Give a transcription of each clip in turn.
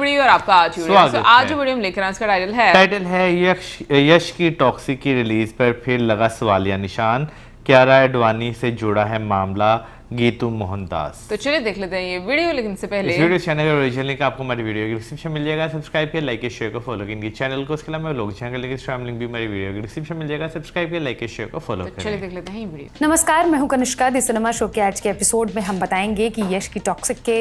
Video और आपका आज वीडियो। आज जो वीडियो हम लेकर आए उसका टाइटल है यश की टॉक्सिक की रिलीज पर फिर लगा सवालिया निशान, कियारा एडवाणी से जुड़ा है मामला, गीतू मोहनदास। तो चलिए देख लेते हैं ये वीडियो, लेकिन इससे पहले इस वीडियो चैनल का ओरिजिनल लिंक आपको हमारी वीडियो की डिस्क्रिप्शन मिल जाएगा, सब्सक्राइब किया, लाइक किया, शेयर को फॉलो कीजिए चैनल को। उसके अलावा लोग चैनल लिंक इंस्टाग्राम लिंक भी हमारी वीडियो की डिस्क्रिप्शन मिल जाएगा, सब्सक्राइब किया, लाइक किया, शेयर को फॉलो करें। चलिए देख लेते हैं ये वीडियो। नमस्कार, मैं हूं कनिष्का। दी सिनेमा शो के आज के एपिसोड में हम बताएंगे कि यश की टॉक्सिक के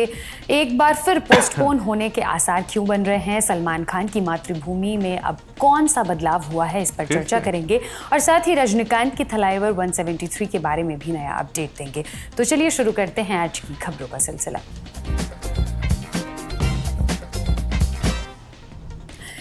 एक बार फिर पोस्टपोन होने के आसार क्यों बन रहे हैं, सलमान खान की मातृभूमि में अब कौन सा बदलाव हुआ है, इस पर चर्चा करेंगे और साथ ही रजनीकांत की थलाइवर 173 के बारे में भी नया अपडेट देंगे। तो चलिए शुरू करते हैं आज की खबरों का सिलसिला।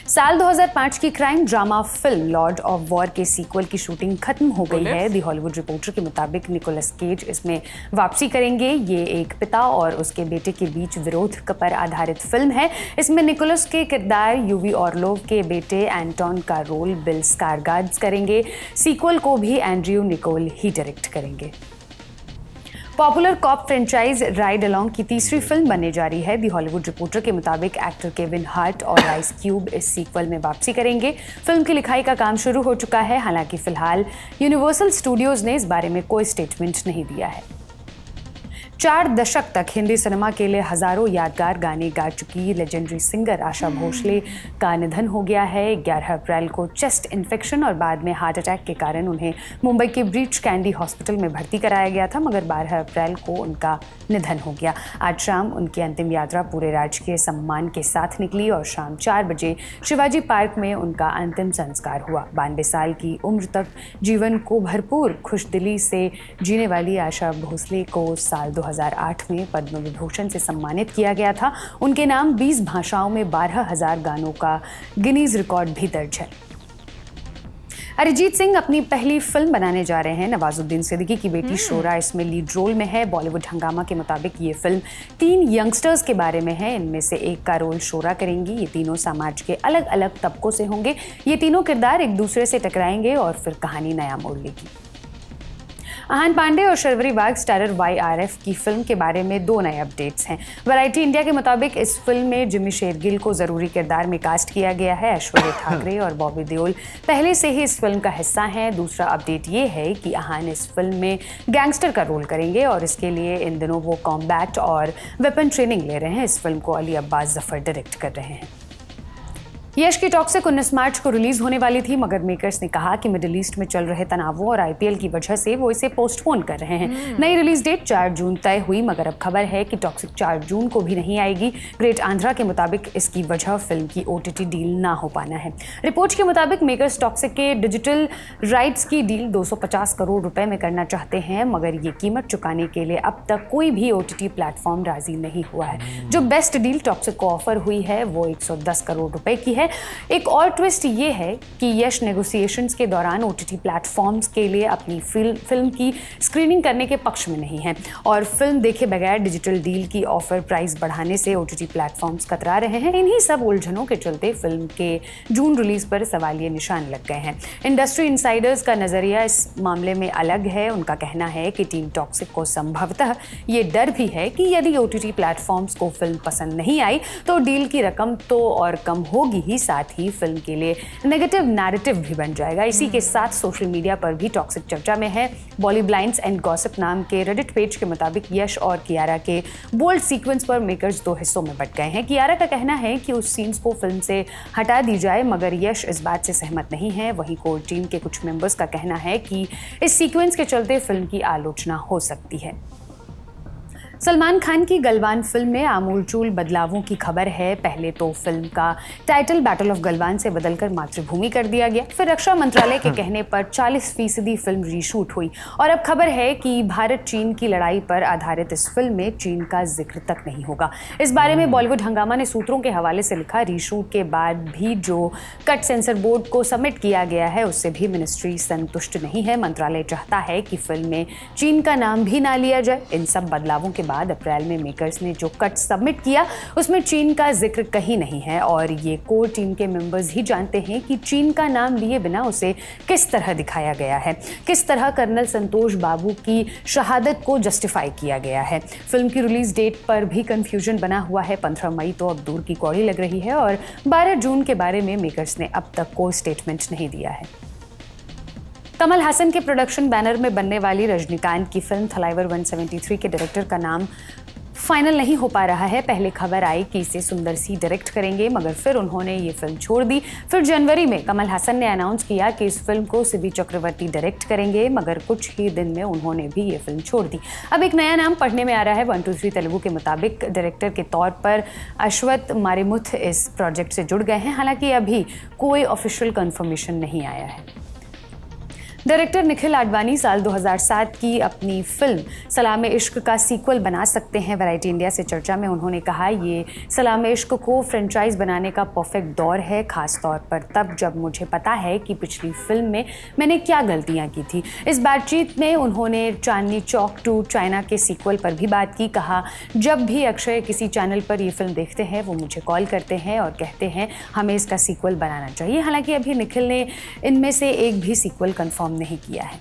साल 2005 की crime drama film Lord of war के सीक्वल की शूटिंग खत्म हो गई है। दी हॉलीवुड रिपोर्टर के मुताबिक निकोलस केज इसमें वापसी करेंगे। ये एक पिता और उसके बेटे के बीच विरोध पर आधारित फिल्म है। इसमें निकोलस के किरदार यूवी ऑर्लोव के बेटे एंटोन का रोल बिल स्कारगार्ड करेंगे। सीक्वल को भी एंड्रयू निकोल ही डायरेक्ट करेंगे। Popular cop franchise ride along की तीसरी फिल्म बनने जा रही है। दी हॉलीवुड रिपोर्टर के मुताबिक एक्टर केविन हार्ट और आइस क्यूब इस सीक्वल में वापसी करेंगे। फिल्म की लिखाई का काम शुरू हो चुका है, हालांकि फिलहाल यूनिवर्सल स्टूडियोज ने इस बारे में कोई स्टेटमेंट नहीं दिया है। 4 दशक तक हिंदी सिनेमा के लिए हजारों यादगार गाने गा चुकी लेजेंडरी सिंगर आशा भोसले का निधन हो गया है। 11 अप्रैल को चेस्ट इन्फेक्शन और बाद में हार्ट अटैक के कारण उन्हें मुंबई के ब्रीच कैंडी हॉस्पिटल में भर्ती कराया गया था, मगर 12 अप्रैल को उनका निधन हो गया। आज शाम उनकी अंतिम यात्रा पूरे राजकीय सम्मान के साथ निकली और शाम 4 बजे शिवाजी पार्क में उनका अंतिम संस्कार हुआ। 92 साल की उम्र तक जीवन को भरपूर खुशदिली से जीने वाली आशा भोसले को साल 2008 में पद्म विभूषण से सम्मानित किया गया था। उनके नाम 20 भाषाओं में 12,000 गानों का गिनीज रिकॉर्ड भी दर्ज है। अरिजीत सिंह अपनी पहली फिल्म बनाने जा रहे हैं। नवाजुद्दीन सिद्दीकी की बेटी शोरा इसमें लीड रोल में है। बॉलीवुड हंगामा के मुताबिक ये फिल्म 3 यंगस्टर्स के बारे में है। इनमें से एक का रोल शोरा करेंगी। ये तीनों समाज के अलग अलग तबकों से होंगे। ये तीनों किरदार एक दूसरे से टकराएंगे और फिर कहानी नया मोड़ लेगी। आहान पांडे और शर्वरी वाघ स्टारर YRF की फिल्म के बारे में 2 नए अपडेट्स हैं। वैरायटी इंडिया के मुताबिक इस फिल्म में जिमी शेरगिल को जरूरी किरदार में कास्ट किया गया है। ऐश्वर्या ठाकरे और बॉबी देओल पहले से ही इस फिल्म का हिस्सा हैं। दूसरा अपडेट ये है कि आहान इस फिल्म में गैंगस्टर का रोल करेंगे और इसके लिए इन दिनों वो कॉम्बैट और वेपन ट्रेनिंग ले रहे हैं। इस फिल्म को अली अब्बास जफर डायरेक्ट कर रहे हैं। यश की टॉक्सिक 19 मार्च को रिलीज होने वाली थी, मगर मेकर्स ने कहा कि मिडिल ईस्ट में चल रहे तनावों और IPL की वजह से वो इसे पोस्टपोन कर रहे हैं। नई रिलीज डेट 4 जून तय हुई, मगर अब खबर है कि टॉक्सिक 4 जून को भी नहीं आएगी। ग्रेट आंध्रा के मुताबिक इसकी वजह फिल्म की OTT डील ना हो पाना है। रिपोर्ट के मुताबिक मेकर्स टॉक्सिक के डिजिटल राइट्स की डील 250 करोड़ रुपए में करना चाहते हैं, मगर ये कीमत चुकाने के लिए अब तक कोई भी OTT प्लेटफॉर्म राजी नहीं हुआ है। जो बेस्ट डील टॉक्सिक को ऑफर हुई है वो 110 करोड़ रुपए की है। एक और ट्विस्ट ये है कि यश नेगोशिएशंस के दौरान OTT प्लेटफॉर्म्स के लिए अपनी फिल्म की स्क्रीनिंग करने के पक्ष में नहीं हैं और फिल्म देखे बगैर डिजिटल डील की ऑफर प्राइस बढ़ाने से OTT प्लेटफॉर्म्स कतरा रहे हैं। इन्हीं सब उलझनों के चलते फिल्म के जून रिलीज पर सवालिया निशान लग गए हैं। इंडस्ट्री इनसाइडर्स का नजरिया इस मामले में अलग है। उनका कहना है कि टीम टॉक्सिक को संभवतः ये डर भी है कि यदि OTT प्लेटफॉर्म्स को फिल्म पसंद नहीं आई तो डील की रकम तो और कम होगी ही, साथ ही फिल्म के लिए नेगेटिव नैरेटिव भी बन जाएगा। इसी के साथ सोशल मीडिया पर भी टॉक्सिक चर्चा में है। बॉली ब्लाइंड्स एंड गॉसिप नाम के रेडिट पेज के मुताबिक यश और कियारा के बोल्ड सीक्वेंस पर मेकर्स 2 हिस्सों में बंट गए हैं। कियारा का कहना है कि उस सीन्स को फिल्म से हटा दी जाए, मगर यश इस बात से सहमत नहीं है। वहीं कोर टीम के कुछ मेंबर्स का कहना है कि इस सीक्वेंस के चलते फिल्म की आलोचना हो सकती है। सलमान खान की गलवान फिल्म में आमूलचूल बदलावों की खबर है। पहले तो फिल्म का टाइटल बैटल ऑफ गलवान से बदलकर मातृभूमि कर दिया गया, फिर रक्षा मंत्रालय के कहने पर 40% फिल्म रीशूट हुई और अब खबर है कि भारत चीन की लड़ाई पर आधारित इस फिल्म में चीन का जिक्र तक नहीं होगा। इस बारे में बॉलीवुड हंगामा ने सूत्रों के हवाले से लिखा, रीशूट के बाद भी जो कट सेंसर बोर्ड को सबमिट किया गया है उससे भी मिनिस्ट्री संतुष्ट नहीं है। मंत्रालय चाहता है कि फिल्म में चीन का नाम भी ना लिया जाए। इन सब बदलावों के बाद अप्रैल में मेकर्स ने जो कट सबमिट किया उसमें चीन का जिक्र कहीं नहीं है और ये कोर टीम के मेंबर्स ही जानते हैं कि चीन का नाम लिए बिना उसे किस तरह दिखाया गया है, किस तरह कर्नल संतोष बाबू की शहादत को जस्टिफाई किया गया है। फिल्म की रिलीज डेट पर भी कंफ्यूजन बना हुआ है। 15 मई तो अब दूर की कौड़ी लग रही है और 12 जून के बारे में मेकर्स ने अब तक कोई स्टेटमेंट नहीं दिया है। कमल हासन के प्रोडक्शन बैनर में बनने वाली रजनीकांत की फिल्म थलाइवर 173 के डायरेक्टर का नाम फाइनल नहीं हो पा रहा है। पहले खबर आई कि इसे सुंदर सी डायरेक्ट करेंगे, मगर फिर उन्होंने ये फिल्म छोड़ दी। फिर जनवरी में कमल हासन ने अनाउंस किया कि इस फिल्म को सिबी चक्रवर्ती डायरेक्ट करेंगे, मगर कुछ ही दिन में उन्होंने भी ये फिल्म छोड़ दी। अब एक नया नाम पढ़ने में आ रहा है। 123 तेलुगु के मुताबिक डायरेक्टर के तौर पर अश्वथ मारिमुथ इस प्रोजेक्ट से जुड़ गए हैं। हालांकि अभी कोई ऑफिशियल कंफर्मेशन नहीं आया है। डायरेक्टर निखिल आडवाणी साल 2007 की अपनी फिल्म सलाम इश्क का सीक्वल बना सकते हैं। वैरायटी इंडिया से चर्चा में उन्होंने कहा, ये सलाम इश्क को फ्रेंचाइज बनाने का परफेक्ट दौर है, खास तौर पर तब जब मुझे पता है कि पिछली फिल्म में मैंने क्या गलतियां की थी। इस बातचीत में उन्होंने चांदनी चौक टू चाइना के सीक्वल पर भी बात की। कहा, जब भी अक्षय किसी चैनल पर ये फिल्म देखते हैं वो मुझे कॉल करते हैं और कहते हैं हमें इसका सीक्वल बनाना चाहिए। हालांकि अभी निखिल ने इनमें से एक भी सीक्वल कंफर्म नहीं किया है।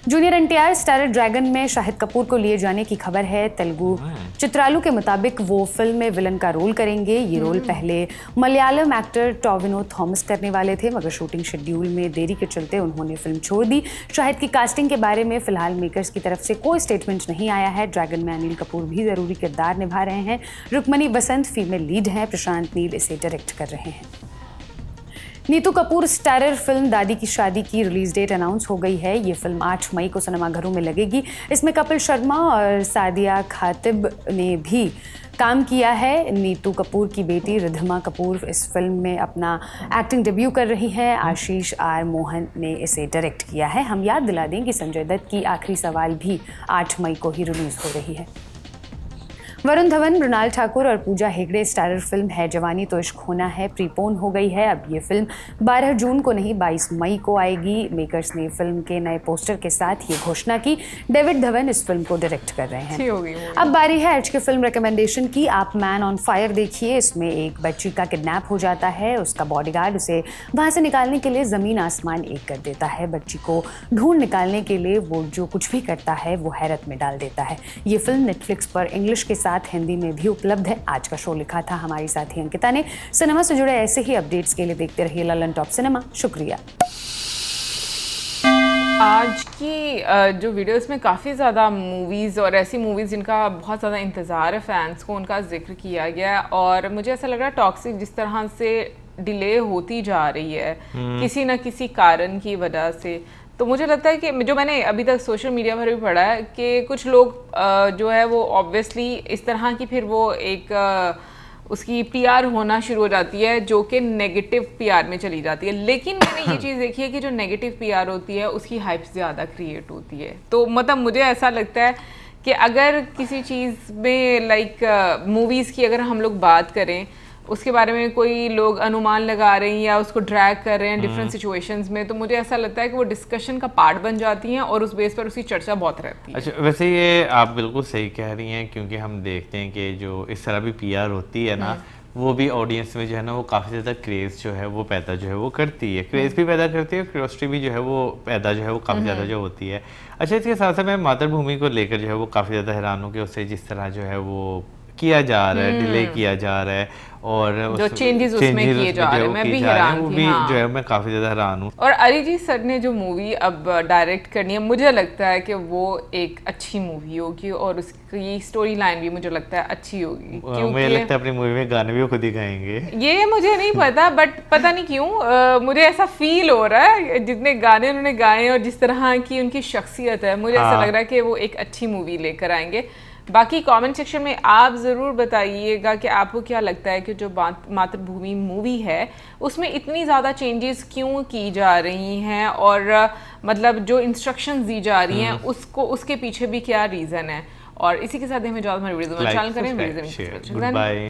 जूनियर एनटीआर स्टारर ड्रैगन में शाहिद कपूर को लिए जाने की खबर है। तेलुगु चित्रालू के मुताबिक वो फिल्म में विलन का रोल करेंगे। ये रोल पहले मलयालम एक्टर टोविनो थॉमस करने वाले थे, मगर शूटिंग शेड्यूल में देरी के चलते उन्होंने फिल्म छोड़ दी। शाहिद की कास्टिंग के बारे में फिलहाल मेकर्स की तरफ से कोई स्टेटमेंट नहीं आया है। ड्रैगन में अनिल कपूर भी जरूरी किरदार निभा रहे हैं। रुक्मणी बसंत फीमेल लीड हैं। प्रशांत नील इसे डायरेक्ट कर रहे हैं। नीतू कपूर स्टारर फिल्म दादी की शादी की रिलीज डेट अनाउंस हो गई है। ये फिल्म 8 मई को सिनेमाघरों में लगेगी। इसमें कपिल शर्मा और सादिया खातिब ने भी काम किया है। नीतू कपूर की बेटी रिद्धिमा कपूर इस फिल्म में अपना एक्टिंग डेब्यू कर रही हैं। आशीष आर मोहन ने इसे डायरेक्ट किया है। हम याद दिला दें कि संजय दत्त की आखिरी सवाल भी 8 मई को ही रिलीज हो रही है। वरुण धवन, मृणाल ठाकुर और पूजा हेगड़े स्टारर फिल्म है जवानी तो इश्क होना है प्रीपोन हो गई है। अब ये फिल्म 12 जून को नहीं 22 मई को आएगी। मेकर्स ने फिल्म के नए पोस्टर के साथ ये घोषणा की। डेविड धवन इस फिल्म को डायरेक्ट कर रहे हैं। अब बारी है आज के फिल्म रिकमेंडेशन की। आप मैन ऑन फायर देखिए। इसमें एक बच्ची का किडनैप हो जाता है। उसका बॉडीगार्ड उसे वहाँ से निकालने के लिए ज़मीन आसमान एक कर देता है। बच्ची को ढूंढ निकालने के लिए वो जो कुछ भी करता है वो हैरत में डाल देता है। ये फिल्म नेटफ्लिक्स पर इंग्लिश के साथ हिंदी में भी उपलब्ध है। आज का शो लिखा था हमारी साथी अंकिता ने। सिनेमा से जुड़े ऐसे ही अपडेट्स के लिए देखते रहिए ललन टॉप सिनेमा। शुक्रिया। आज की जो वीडियोस में काफ़ी ज़्यादा मूवीज़ और ऐसी मूवीज़ जिनका बहुत ज़्यादा इंतज़ार है फैंस को, उनका जिक्र किया गया और मुझे ऐसा लग रहा है टॉक्सिक जिस तरह से डिले होती जा रही है किसी न किसी कारण की वजह से, तो मुझे लगता है कि जो मैंने अभी तक सोशल मीडिया पर भी पढ़ा है कि कुछ लोग जो है वो ऑब्वियसली इस तरह की फिर वो एक उसकी पीआर होना शुरू हो जाती है जो कि नेगेटिव पीआर में चली जाती है। लेकिन मैंने ये चीज़ देखी है कि जो नेगेटिव पीआर होती है उसकी हाइप ज़्यादा क्रिएट होती है। तो मतलब मुझे ऐसा लगता है कि अगर किसी चीज़ में लाइक मूवीज़ की अगर हम लोग बात करें, उसके बारे में कोई लोग अनुमान लगा रहे हैं या उसको ड्रैग कर रहे हैं डिफरेंट सिचुएशंस में, तो मुझे ऐसा लगता है कि वो डिस्कशन का पार्ट बन जाती हैं और उस बेस पर उसकी चर्चा बहुत रहती है। अच्छा, वैसे ये आप बिल्कुल सही कह रही हैं क्योंकि हम देखते हैं कि जो इस तरह भी पीआर होती है ना, वो भी ऑडियंस में जो है ना वो काफ़ी ज़्यादा क्रेज़ जो है वो पैदा जो है वो करती है। क्रेज़ भी पैदा करती है, क्यूरियोसिटी भी जो है वो पैदा जो है वो काफ़ी ज़्यादा जो होती है। अच्छा, इसके साथ साथ मैं मातृभूमि को लेकर जो है वो काफ़ी ज़्यादा हैरान हूँ कि उससे जिस तरह जो है वो किया जा रहा है, डिले किया जा रहा है और जो चेंजेस उसमें किए जा रहे हैं, मैं भी हैरान थी। जो है मैं काफी ज्यादा हैरान हूँ। और अरिजीत सर ने जो मूवी अब डायरेक्ट करनी है, मुझे लगता है कि वो एक अच्छी मूवी होगी और उसकी स्टोरी लाइन भी मुझे लगता है अच्छी होगी। मुझे लगता है अपनी मूवी में गाने भी खुद ही गाएंगे। ये मुझे नहीं पता, बट पता नहीं क्यों मुझे ऐसा फील हो रहा है, जितने गाने उन्होंने गाए और जिस तरह की उनकी शख्सियत है, मुझे ऐसा लग रहा है कि वो एक अच्छी मूवी लेकर आएंगे। बाकी कमेंट सेक्शन में आप ज़रूर बताइएगा कि आपको क्या लगता है कि जो मातृभूमि मूवी है उसमें इतनी ज़्यादा चेंजेस क्यों की जा रही हैं और मतलब जो इंस्ट्रक्शंस दी जा रही हैं उसके पीछे भी क्या रीज़न है। और इसी के साथ हमें ज़्यादा हमारी वीडियो चैनल करें।